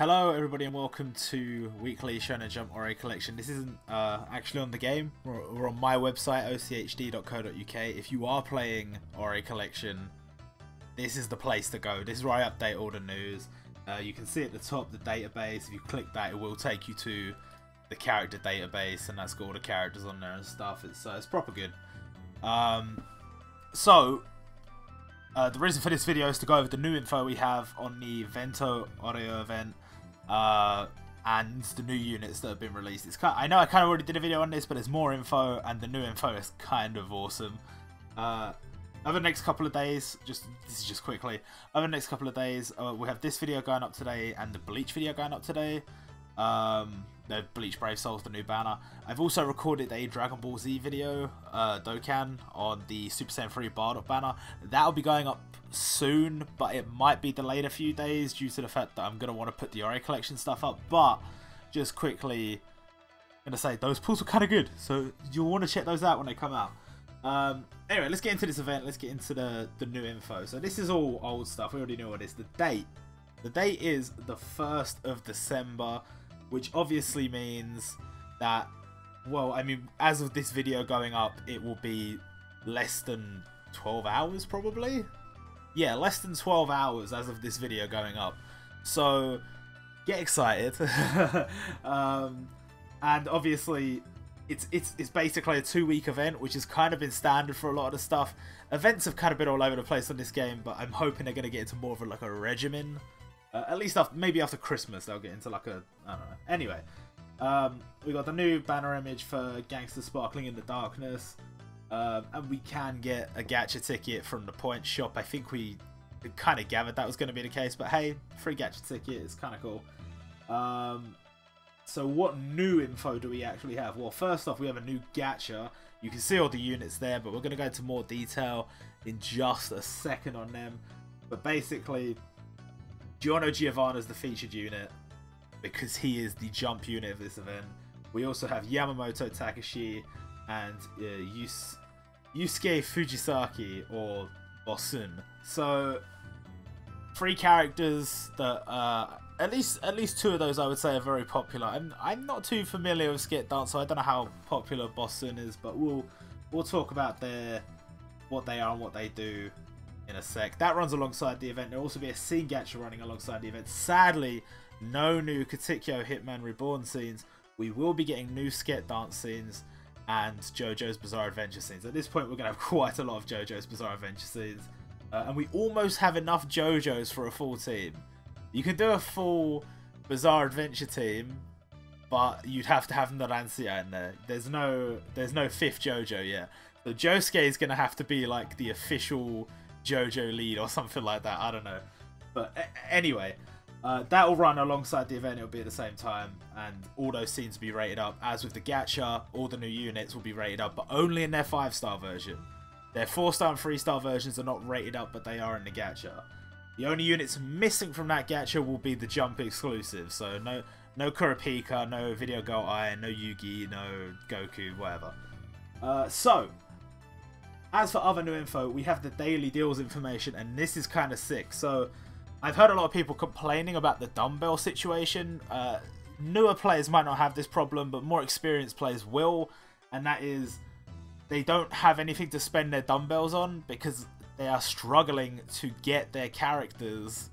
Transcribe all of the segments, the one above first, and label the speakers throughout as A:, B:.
A: Hello everybody and welcome to Weekly Shonen Jump OriginalContentHD Collection. This isn't actually on the game, we're on my website ochd.co.uk. If you are playing OriginalContentHD Collection, this is the place to go. This is where I update all the news. You can see at the top the database. If you click that, it will take you to the character database, and that's got all the characters on there and stuff. It's proper good. The reason for this video is to go over the new info we have on the Vento audio event and the new units that have been released. I know I kind of already did a video on this, but there's more info, and the new info is kind of awesome. Over the next couple of days, this is just quickly, over the next couple of days, we have this video going up today and the Bleach video going up today. The Bleach Brave Souls, the new banner. I've also recorded a Dragon Ball Z video, Dokkan, on the Super Saiyan 3 Bardock banner. That'll be going up soon, but it might be delayed a few days due to the fact that I'm going to want to put the Ori collection stuff up. But, just quickly, I'm going to say, those pulls were kind of good, so you'll want to check those out when they come out. Anyway, let's get into this event, let's get into the new info. So this is all old stuff, we already know what it is. The date is the 1st of December, which obviously means that, well, I mean, as of this video going up, it will be less than 12 hours, probably? Yeah, less than 12 hours as of this video going up. So, get excited. And obviously, it's basically a 2-week event, which has kind of been standard for a lot of the stuff. Events have kind of been all over the place on this game, but I'm hoping they're going to get into more of a regimen. At least maybe after Christmas they'll get into I don't know. Anyway, we got the new banner image for Gangstars Sparkling in the Darkness, and we can get a gacha ticket from the point shop. I think we kind of gathered that was going to be the case, but hey, free gacha ticket is kind of cool. So what new info do we actually have? Well, first off, we have a new gacha. You can see all the units there, but we're going to go into more detail in just a second on them. But basically, Giorno is the featured unit because he is the jump unit of this event. We also have Yamamoto Takashi and Yusuke Fujisaki, or Bosun. So 3 characters that at least 2 of those I would say are very popular. I'm not too familiar with skit dance, so I don't know how popular Bosun is, but we'll talk about what they are and what they do in a sec. That runs alongside the event. There'll also be a scene gacha running alongside the event. Sadly, no new Katekyo Hitman Reborn scenes. We will be getting new skit dance scenes and JoJo's Bizarre Adventure scenes. At this point, we're going to have quite a lot of JoJo's Bizarre Adventure scenes. And we almost have enough JoJo's for a full team. You can do a full Bizarre Adventure team, but you'd have to have Narancia in there. There's no 5th JoJo yet. So Josuke is going to have to be like the official JoJo lead or something like that. I don't know. But anyway, that will run alongside the event. It'll be at the same time, and all those scenes will be rated up. As with the gacha, all the new units will be rated up, but only in their 5-star version. Their 4-star and 3-star versions are not rated up, but they are in the gacha. The only units missing from that gacha will be the jump exclusive. So no Kurapika, no Video Girl Eye, no Yugi, no Goku, whatever. As for other new info, we have the daily deals information, and this is kind of sick. So, I've heard a lot of people complaining about the dumbbell situation. Newer players might not have this problem, but more experienced players will, and that is they don't have anything to spend their dumbbells on because they are struggling to get their characters.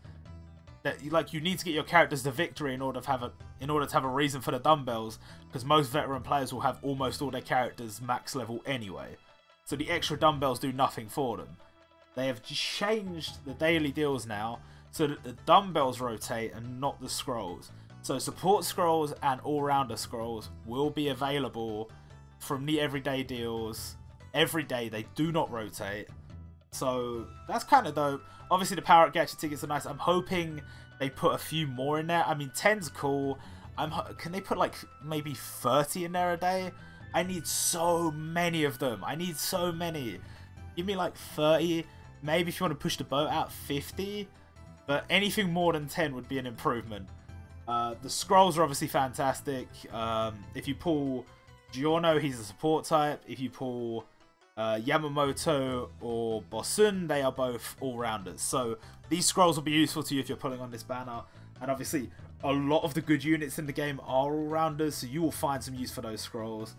A: You need to get your characters to victory in order to have a reason for the dumbbells, because most veteran players will have almost all their characters max level anyway. So the extra dumbbells do nothing for them. They have changed the daily deals now so that the dumbbells rotate and not the scrolls. So support scrolls and all-rounder scrolls will be available from the everyday deals every day. They do not rotate. So that's kind of dope. Obviously the power-up gacha tickets are nice. I'm hoping they put a few more in there. I mean, 10's cool. Can they put like maybe 30 in there a day? I need so many of them. I need so many. Give me like 30. Maybe if you want to push the boat out, 50. But anything more than 10 would be an improvement. The scrolls are obviously fantastic. If you pull Giorno, he's a support type. If you pull Yamamoto or Bosun, they are both all-rounders. So these scrolls will be useful to you if you're pulling on this banner. And obviously, a lot of the good units in the game are all-rounders, so you will find some use for those scrolls.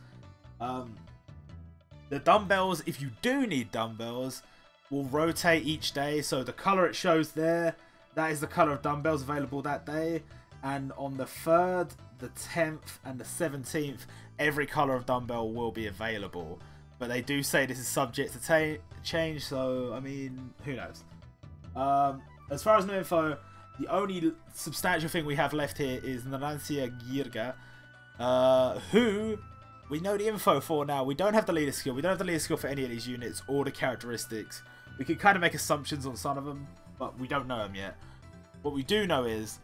A: The dumbbells, if you do need dumbbells, will rotate each day. So the colour it shows there, that is the colour of dumbbells available that day. And on the 3rd, the 10th, and the 17th, every colour of dumbbell will be available. But they do say this is subject to change, so, I mean, who knows. As far as new info, the only substantial thing we have left here is Narancia Girga, who we know the info for now. We don't have the leader skill. We don't have the leader skill for any of these units or the characteristics. We can kind of make assumptions on some of them, but we don't know them yet. What we do know is,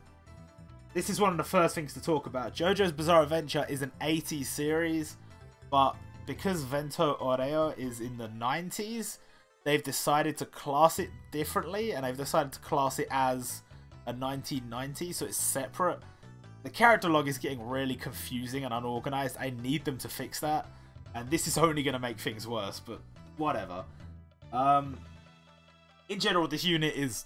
A: this is one of the first things to talk about. JoJo's Bizarre Adventure is an 80s series, but because Vento Oreo is in the 90s, they've decided to class it differently, and they've decided to class it as a 1990, so it's separate. The character log is getting really confusing and unorganized. I need them to fix that, and this is only going to make things worse, but whatever. In general, this unit is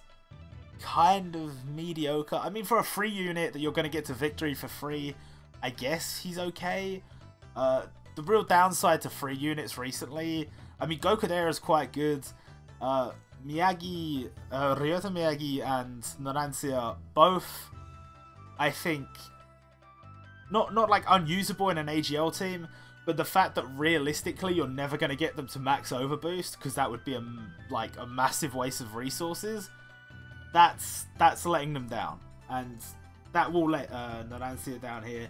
A: kind of mediocre. I mean, for a free unit that you're going to get to victory for free, I guess he's okay. The real downside to free units recently, I mean, Gokudera is quite good. Miyagi, Ryota Miyagi and Narancia both, I think, not like unusable in an AGL team, but the fact that realistically you're never going to get them to max overboost, because that would be a massive waste of resources, that's letting them down, and that will let Narancia down here.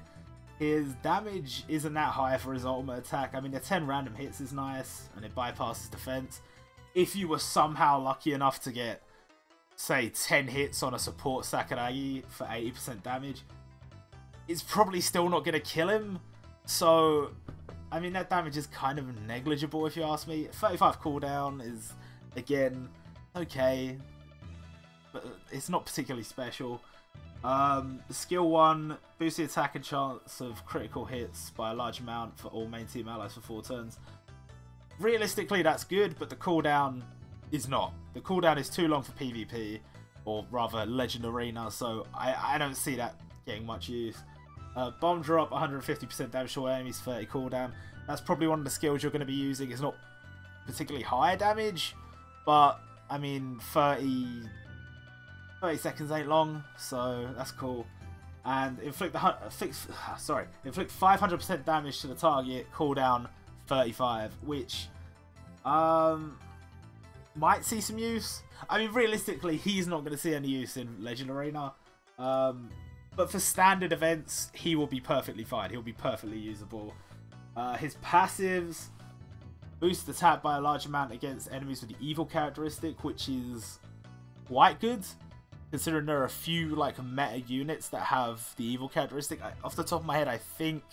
A: His damage isn't that high for his ultimate attack. I mean, the 10 random hits is nice, and it bypasses defense. If you were somehow lucky enough to get, say, 10 hits on a support Sakuragi for 80% damage, it's probably still not going to kill him. So, I mean, that damage is kind of negligible if you ask me. 35 cooldown is, again, okay, but it's not particularly special. Skill 1, boosts the attack and chance of critical hits by a large amount for all main team allies for 4 turns. Realistically, that's good, but the cooldown is not. The cooldown is too long for PvP, or rather Legend Arena, so I don't see that getting much use. Bomb drop, 150% damage to all enemies, 30 cooldown. That's probably one of the skills you're going to be using. It's not particularly high damage, but I mean 30 seconds ain't long, so that's cool. And inflict 500% damage to the target, cooldown 35, which might see some use. I mean, realistically, he's not going to see any use in Legend Arena, but for standard events, he will be perfectly fine. He'll be perfectly usable. His passives boost attack by a large amount against enemies with the evil characteristic, which is quite good, considering there are a few like meta units that have the evil characteristic. Off the top of my head, I think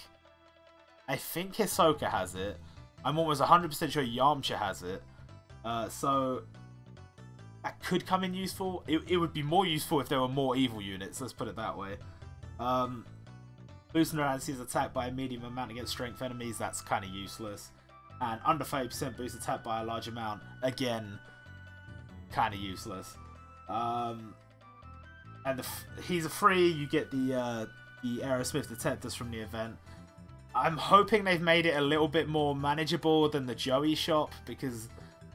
A: Hisoka has it. I'm almost 100% sure Yamcha has it. So that could come in useful. It would be more useful if there were more evil units, let's put it that way. Boosting Narancia's attack by a medium amount against strength enemies, that's kind of useless. And under 30% boost attack by a large amount, again, kind of useless. And he's a free, you get the Aerosmith Detectors from the event. I'm hoping they've made it a little bit more manageable than the Joey shop, because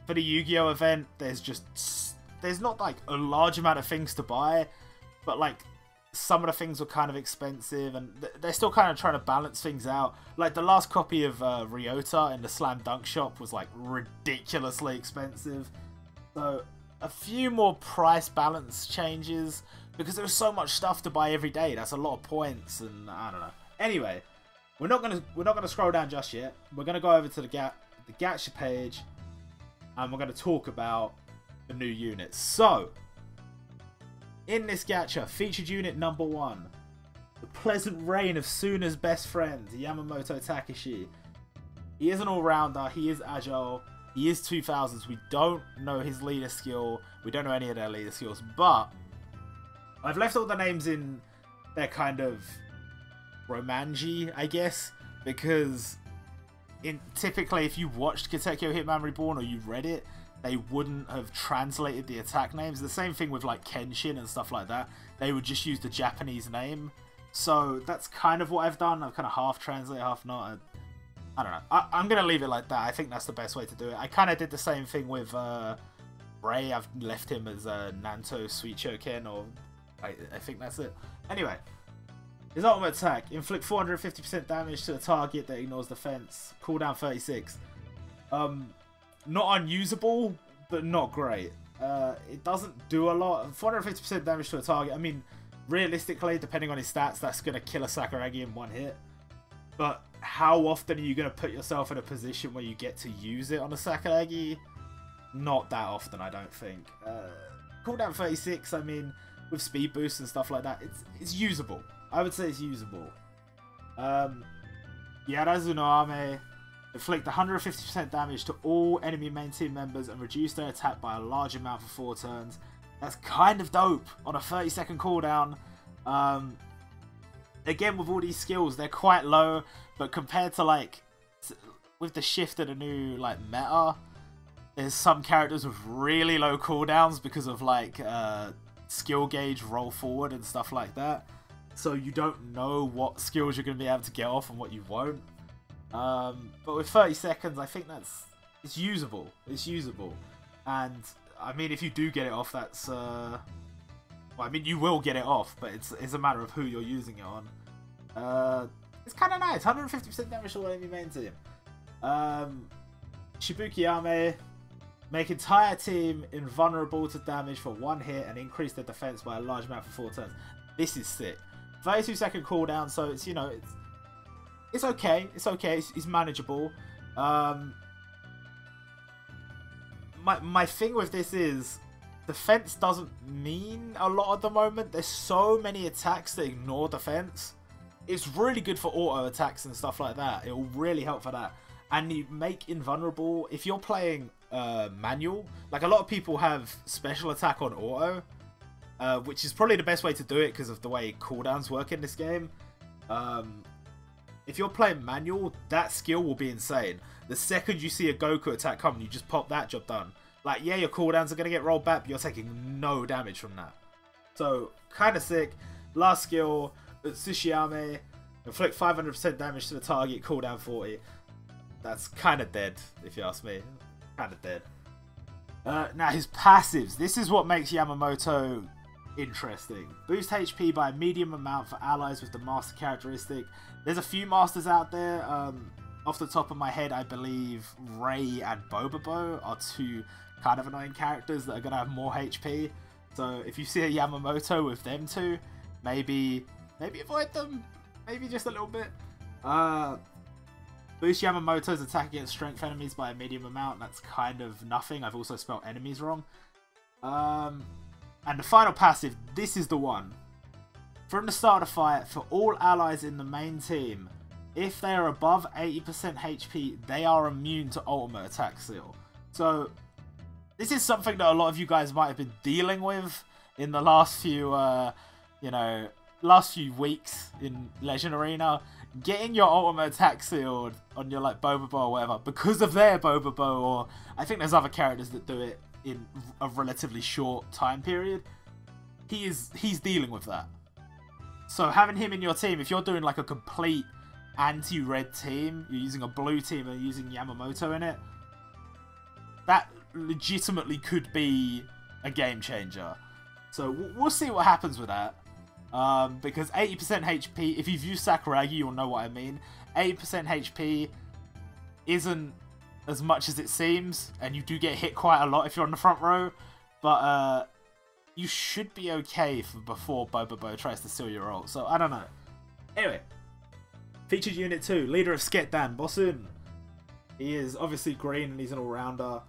A: for the Yu-Gi-Oh event, there's not like a large amount of things to buy, but like some of the things were kind of expensive, and they're still kind of trying to balance things out. Like the last copy of Ryota in the Slam Dunk shop was like ridiculously expensive. So a few more price balance changes, because there's so much stuff to buy every day. That's a lot of points, and I don't know. Anyway, we're not gonna scroll down just yet. We're gonna go over to the Gacha page, and we're gonna talk about the new units. So, in this Gacha, featured unit number 1, the pleasant reign of Suna's best friend, Yamamoto Takeshi. He is an all-rounder. He is agile. He is 2000s. We don't know his leader skill. We don't know any of their leader skills, but I've left all the names in their kind of romanji, I guess, because typically if you watched Katekyo Hitman Reborn or you read it, they wouldn't have translated the attack names. The same thing with like Kenshin and stuff like that. They would just use the Japanese name. So that's kind of what I've done. I've kind of half translated, half not. I don't know. I'm going to leave it like that. I think that's the best way to do it. I kind of did the same thing with Ray. I've left him as Nanto Suichoken, or I think that's it. Anyway, his ultimate attack. Inflict 450% damage to a target that ignores defense. Cooldown 36. Not unusable, but not great. It doesn't do a lot. 450% damage to a target. I mean, realistically, depending on his stats, that's going to kill a Sakuragi in one hit. But how often are you going to put yourself in a position where you get to use it on a Sakuragi? Not that often, I don't think. Cooldown 36, I mean, with speed boosts and stuff like that, it's usable. I would say it's usable. Yarazu no Ame. Inflict 150% damage to all enemy main team members and reduce their attack by a large amount for 4 turns. That's kind of dope on a 30-second cooldown. Again, with all these skills, they're quite low, but compared to like with the shift of the new like meta, there's some characters with really low cooldowns because of like skill gauge roll forward and stuff like that. So you don't know what skills you're going to be able to get off and what you won't. But with 30 seconds, I think it's usable. It's usable, and I mean, if you do get it off, that's well, I mean, you will get it off, but it's a matter of who you're using it on. It's kind of nice. 150% damage to all enemy main team. Shibukiyame. Make entire team invulnerable to damage for 1 hit and increase their defense by a large amount for 4 turns. This is sick. 32-second cooldown, so it's, you know, it's okay. It's okay. It's manageable. My thing with this is defense doesn't mean a lot at the moment. There's so many attacks that ignore defense. It's really good for auto attacks and stuff like that. It will really help for that. And you make invulnerable if you're playing manual. Like, a lot of people have special attack on auto, which is probably the best way to do it because of the way cooldowns work in this game. If you're playing manual, that skill will be insane. The second you see a Goku attack come, you just pop that, job done. Like, yeah, your cooldowns are going to get rolled back, but you're taking no damage from that. So, kind of sick. Last skill, Tsushiyame. Inflict 500% damage to the target, cooldown 40. That's kind of dead, if you ask me. Kind of dead. Now, his passives. This is what makes Yamamoto interesting. Boost HP by a medium amount for allies with the master characteristic. There's a few masters out there. Off the top of my head, I believe Ray and Bobobo are 2 kind of annoying characters that are going to have more HP. So if you see a Yamamoto with them 2, maybe avoid them. Maybe just a little bit. Boost Yamamoto's attack against strength enemies by a medium amount. That's kind of nothing. I've also spelled enemies wrong. And the final passive, this is the one. From the start of the fight, for all allies in the main team, if they are above 80% HP, they are immune to ultimate attack seal. So, this is something that a lot of you guys might have been dealing with in the last few, last few weeks in Legend Arena. Getting your ultimate attack sealed on your, like, Bobobo or whatever, because of their Bobobo, or I think there's other characters that do it in a relatively short time period. He's dealing with that. So having him in your team, if you're doing like a complete anti-red team, you're using a blue team and using Yamamoto in it, that legitimately could be a game changer. So we'll see what happens with that. Because 80% HP, if you've used Sakuragi, you'll know what I mean. 80% HP isn't as much as it seems, and you do get hit quite a lot if you're on the front row, but you should be okay before Bobobo tries to steal your ult, so I don't know. Anyway, featured unit 2, leader of Sketdan, Bosun. He is obviously green and he's an all-rounder.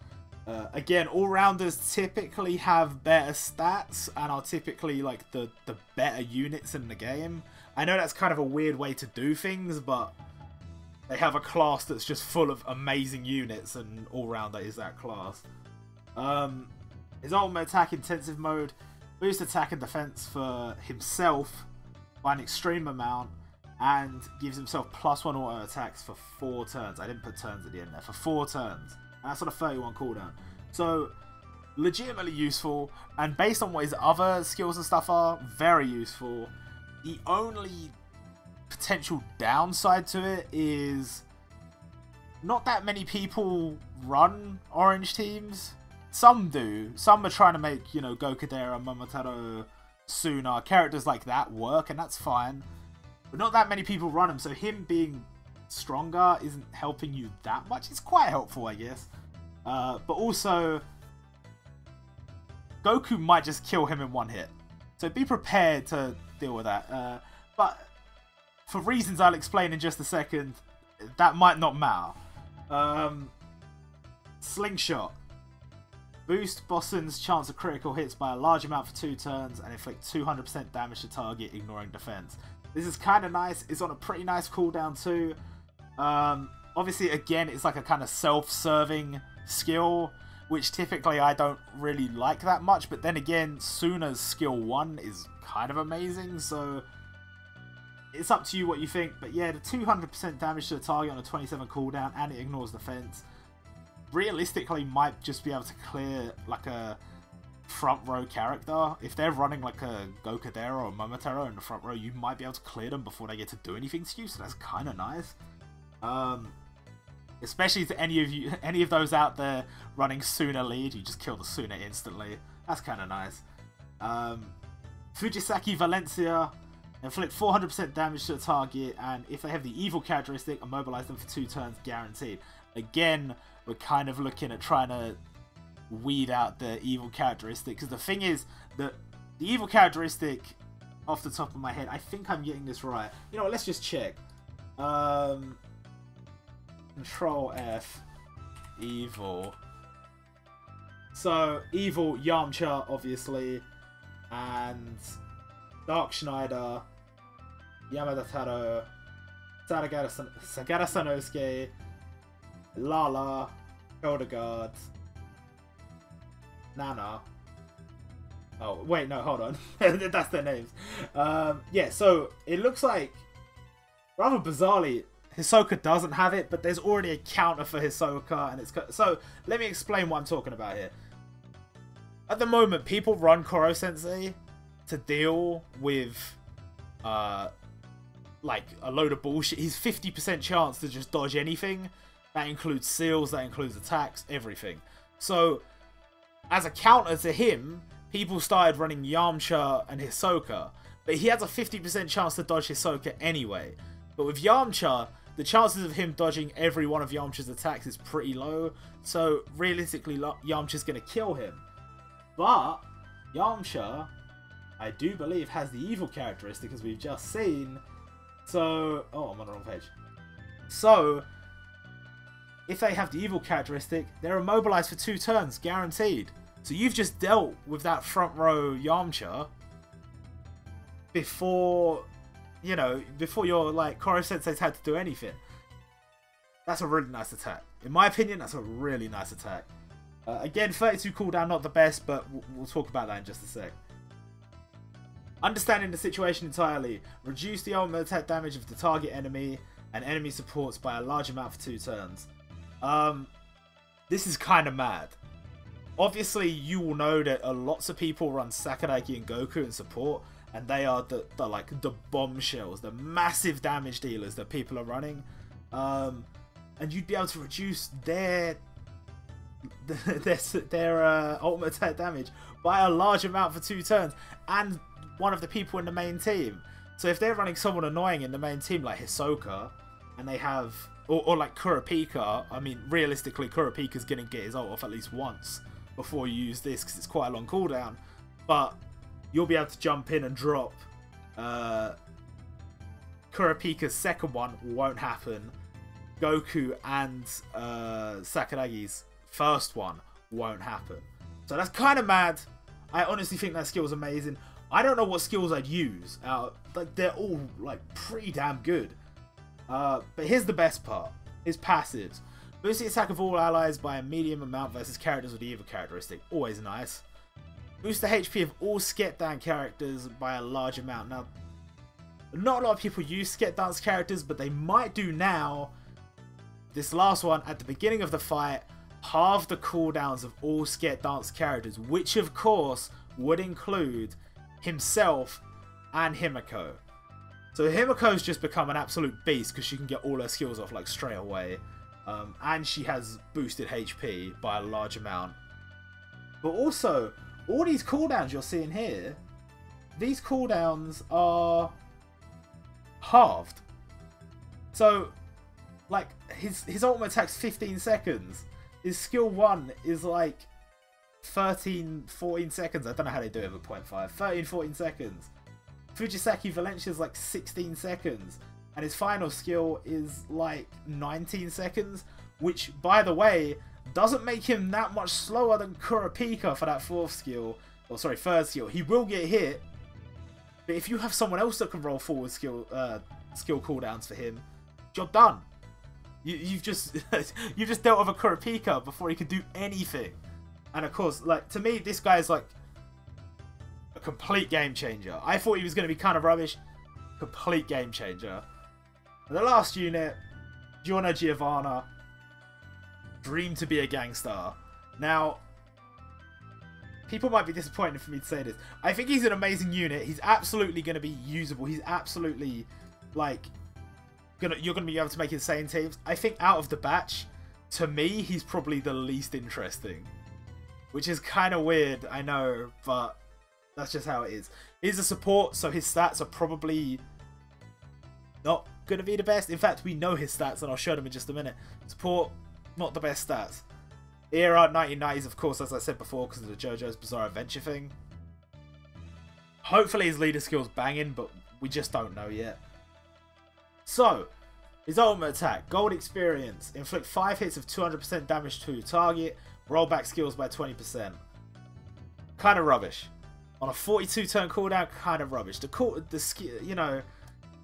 A: Again, all-rounders typically have better stats and are typically like the better units in the game. I know that's kind of a weird way to do things, but they have a class that's just full of amazing units, and all-rounder is that class. His ultimate attack intensive mode, boost attack and defense for himself by an extreme amount, and gives himself +1 auto attacks for 4 turns. I didn't put turns at the end there. For 4 turns. And that's on a 31 cooldown. So, legitimately useful, and based on what his other skills and stuff are, very useful. The only potential downside to it is not that many people run orange teams. Some do. Some are trying to make, you know, Gokudera, Momotaro, Suna, characters like that work, and that's fine. But not that many people run them, so him being stronger isn't helping you that much. It's quite helpful, I guess. But also, Goku might just kill him in one hit. So be prepared to deal with that. But for reasons I'll explain in just a second, that might not matter. Slingshot. Boost Bossen's chance of critical hits by a large amount for 2 turns and inflict 200% damage to target, ignoring defense. This is kind of nice. It's on a pretty nice cooldown too. Obviously, again, it's like a kind of self-serving skill, which typically I don't really like that much. But then again, Suna's skill 1 is kind of amazing, so it's up to you what you think. But yeah, the 200% damage to the target on a 27 cooldown, and it ignores defense, realistically might just be able to clear like a front row character. If they're running like a Gokudera or Momotaro in the front row, you might be able to clear them before they get to do anything to you, so that's kind of nice. Especially to any of those out there running Suna lead, you just kill the Suna instantly. That's kind of nice. Fujisaki Valencia, inflict 400% damage to the target, and if they have the evil characteristic, immobilize them for 2 turns guaranteed. Again, we're kind of looking at trying to weed out the evil characteristic, because the thing is that the evil characteristic, off the top of my head, I think I'm getting this right. You know what, let's just check. Control F, evil. So, evil Yamcha, obviously, and Dark Schneider, Yamada Taro, Sagara Sanosuke, Lala, Hildegard, Nana. Oh, wait, no, hold on. That's their names. Yeah, so it looks like, rather bizarrely, Hisoka doesn't have it, but there's already a counter for Hisoka, and it's... So, let me explain what I'm talking about here. At the moment, people run Koro Sensei to deal with, like, a load of bullshit. He's 50% chance to just dodge anything. That includes seals, that includes attacks, everything. So, as a counter to him, people started running Yamcha and Hisoka. But he has a 50% chance to dodge Hisoka anyway. But with Yamcha, the chances of him dodging every one of Yamcha's attacks is pretty low. So, realistically, Yamcha's going to kill him. But, Yamcha, I do believe, has the evil characteristic, as we've just seen. So, oh, I'm on the wrong page. So, if they have the evil characteristic, they're immobilized for 2 turns, guaranteed. So you've just dealt with that front row Yamcha before, you know, before your, like, Koro Sensei's had to do anything. That's a really nice attack. In my opinion, that's a really nice attack. Again, 32 cooldown, not the best, but we'll talk about that in just a sec. Understanding the situation entirely. Reduce the ultimate attack damage of the target enemy and enemy supports by a large amount for 2 turns. This is kind of mad. Obviously, you will know that lots of people run Sakuragi and Goku in support, and they are the bombshells, the massive damage dealers that people are running. And you'd be able to reduce their ultimate attack damage by a large amount for 2 turns, and one of the people in the main team. So if they're running someone annoying in the main team like Hisoka, and they have, or like Kurapika, I mean, realistically, Kurapika's going to get his ult off at least once before you use this, because it's quite a long cooldown, but you'll be able to jump in and drop. Kurapika's second one won't happen. Goku and Sakuragi's first one won't happen. So that's kind of mad. I honestly think that skill's amazing. I don't know what skills I'd use. Like, they're all, like, pretty damn good. But here's the best part. His passives. Boost the attack of all allies by a medium amount versus characters with the evil characteristic. Always nice. Boost the HP of all Sket Dan characters by a large amount. Now, not a lot of people use Sket Dan's characters, but they might do now. This last one, at the beginning of the fight, halve the cooldowns of all Sket Dance characters, which of course would include himself and Himiko. So Himiko's just become an absolute beast because she can get all her skills off like straight away. And she has boosted HP by a large amount. But also, all these cooldowns you're seeing here, these cooldowns are halved. So, like, his ultimate attack's 15 seconds. His skill 1 is like 13, 14 seconds. I don't know how they do it with 0.5. 13, 14 seconds. Fujisaki Valencia's like 16 seconds. And his final skill is like 19 seconds. Which, by the way, doesn't make him that much slower than Kurapika for that third skill. He will get hit. But if you have someone else that can roll forward skill cooldowns for him, job done. You've just you've just dealt with a Kurapika before he could do anything. And of course, like, to me, this guy is like a complete game changer. I thought he was going to be kind of rubbish. Complete game changer. And the last unit, Giorno Giovanna, dream to be a Gangstar. Now, people might be disappointed for me to say this. I think he's an amazing unit. He's absolutely going to be usable. He's absolutely, like, you're going to be able to make insane teams. I think out of the batch, to me, he's probably the least interesting. Which is kind of weird, I know, but that's just how it is. He's a support, so his stats are probably not going to be the best. In fact, we know his stats, and I'll show them in just a minute. Support, not the best stats. Era 1990s, of course, as I said before, because of the JoJo's Bizarre Adventure thing. Hopefully his leader skill's banging, but we just don't know yet. So, his ultimate attack, Gold Experience, inflict 5 hits of 200% damage to target, roll back skills by 20%. Kind of rubbish. On a 42 turn cooldown, kind of rubbish. The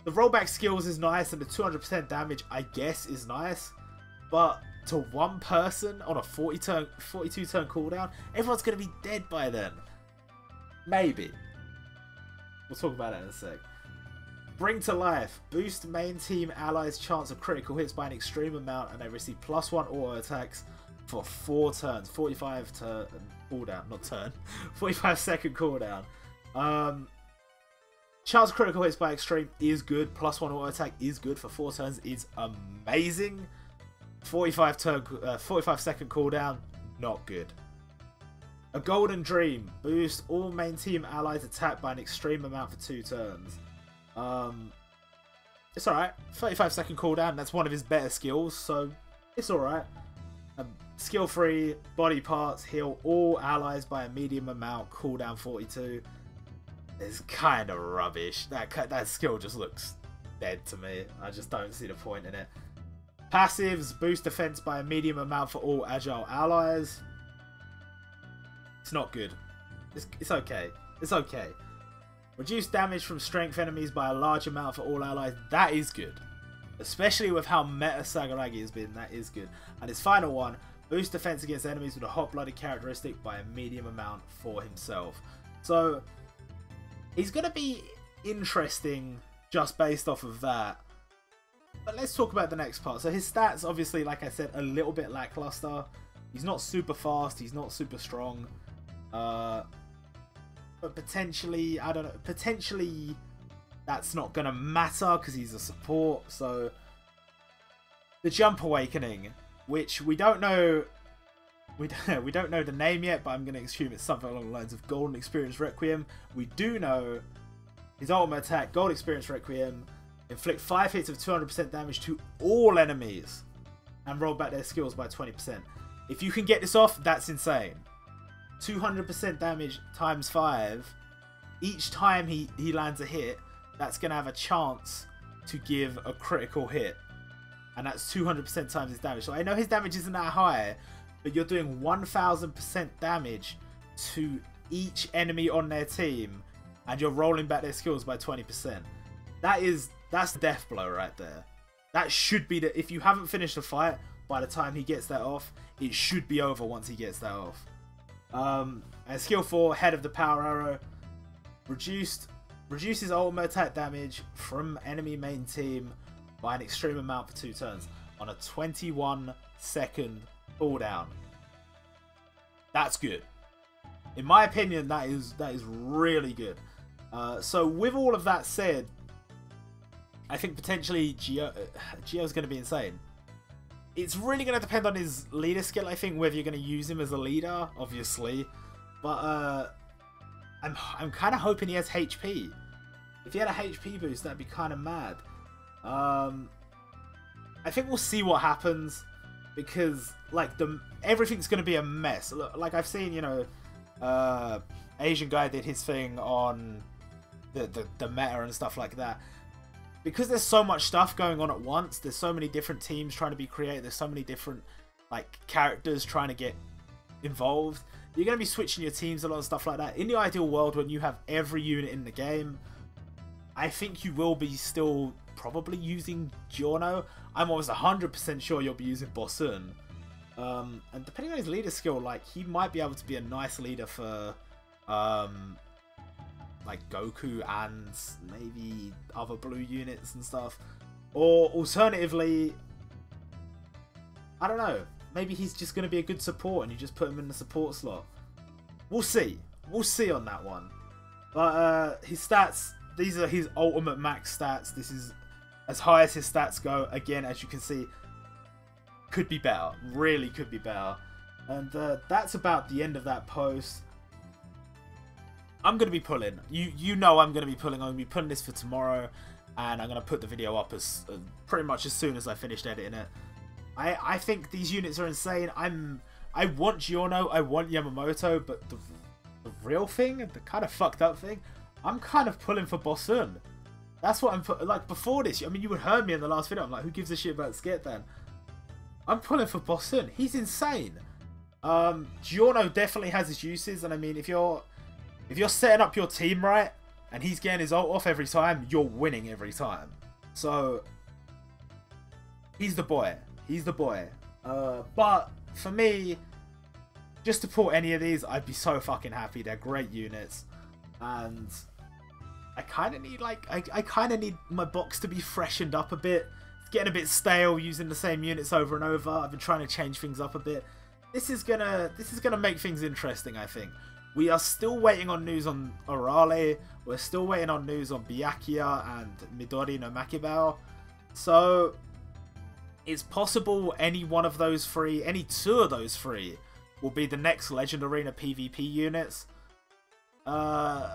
A: rollback skills is nice, and the 200% damage, I guess, is nice. But to one person on a 42 turn cooldown, everyone's going to be dead by then. Maybe. We'll talk about that in a sec. Bring to life. Boost main team allies' chance of critical hits by an extreme amount, and they receive +1 auto attacks for 4 turns. 45 turn cooldown, not turn. 45 second cooldown. Chance of critical hits by extreme is good. +1 auto attack is good for 4 turns. Is amazing. 45 second cooldown, not good. A Golden Dream. Boost all main team allies attack by an extreme amount for 2 turns. It's alright. 35 second cooldown, that's one of his better skills, so it's alright. Skill 3, body parts, heal all allies by a medium amount, cooldown 42. It's kind of rubbish. That skill just looks dead to me. I just don't see the point in it. Passives, boost defense by a medium amount for all agile allies. It's not good. It's okay. It's okay. Reduce damage from strength enemies by a large amount for all allies. That is good. Especially with how meta Sagaragi has been. That is good. And his final one, boost defense against enemies with a hot-blooded characteristic by a medium amount for himself. So, he's going to be interesting just based off of that. But let's talk about the next part. So his stats, obviously, like I said, a little bit lackluster. He's not super fast. He's not super strong. But potentially, I don't know. Potentially, that's not going to matter because he's a support. So the Jump Awakening, which we don't know. We don't know the name yet, but I'm going to assume it's something along the lines of Golden Experience Requiem. We do know his ultimate attack, Gold Experience Requiem. Inflict 5 hits of 200% damage to all enemies and roll back their skills by 20%. If you can get this off, that's insane. 200% damage times 5. Each time he lands a hit, that's going to have a chance to give a critical hit. And that's 200% times his damage. So I know his damage isn't that high, but you're doing 1000% damage to each enemy on their team, and you're rolling back their skills by 20%. That's the death blow right there. That should be the... If you haven't finished the fight, by the time he gets that off, it should be over once he gets that off. And skill 4, Head of the Power Arrow. Reduces ultimate attack damage from enemy main team by an extreme amount for 2 turns on a 21 second cooldown. That's good. In my opinion, that is really good. So with all of that said, I think potentially Gio's going to be insane. It's really going to depend on his leader skill, I think, whether you're going to use him as a leader, obviously. But I'm kind of hoping he has HP. If he had a HP boost, that'd be kind of mad. I think we'll see what happens, because like everything's going to be a mess. Like I've seen, you know, Asian guy did his thing on the meta and stuff like that. Because there's so much stuff going on at once, there's so many different teams trying to be created, there's so many different like characters trying to get involved, you're going to be switching your teams a lot and stuff like that. In the ideal world, when you have every unit in the game, I think you will be still probably using Giorno. I'm almost 100% sure you'll be using Bosun. And depending on his leader skill, like, he might be able to be a nice leader for like Goku and maybe other blue units and stuff. Or alternatively, I don't know, maybe he's just going to be a good support and you just put him in the support slot. We'll see. We'll see on that one. But his stats, these are his ultimate max stats. This is as high as his stats go. Again, as you can see, could be better. Really could be better. And that's about the end of that post. I'm going to be pulling. You know I'm going to be pulling. I'm going to be pulling this for tomorrow. And I'm going to put the video up as pretty much as soon as I finished editing it. I think these units are insane. I want Giorno. I want Yamamoto. But the real thing, the kind of fucked up thing, I'm kind of pulling for Bosun. That's what I'm like before this. I mean, you would heard me in the last video. I'm like, who gives a shit about Skit then? I'm pulling for Bosun. He's insane. Giorno definitely has his uses, and I mean, if you're setting up your team right and he's getting his ult off every time, you're winning every time. So he's the boy. He's the boy. But for me, just to pull any of these, I'd be so fucking happy. They're great units, and I kind of need I kind of need my box to be freshened up a bit. It's getting a bit stale using the same units over and over. I've been trying to change things up a bit. This is gonna make things interesting, I think. We are still waiting on news on Orale. We're still waiting on news on Byakuya and Midori no Makibao. So it's possible any one of those three, any two of those three, will be the next Legend Arena PvP units. A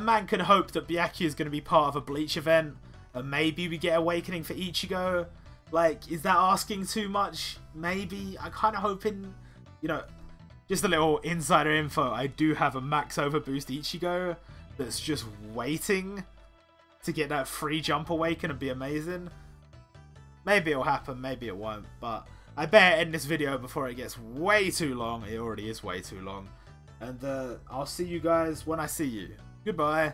A: man can hope that Byakuya is going to be part of a Bleach event, and maybe we get Awakening for Ichigo. Like, is that asking too much? Maybe. I'm kind of hoping, you know, just a little insider info. I do have a max overboost Ichigo that's just waiting to get that free jump awaken and be amazing. Maybe it'll happen, maybe it won't, but I better end this video before it gets way too long. It already is way too long. And I'll see you guys when I see you. Goodbye.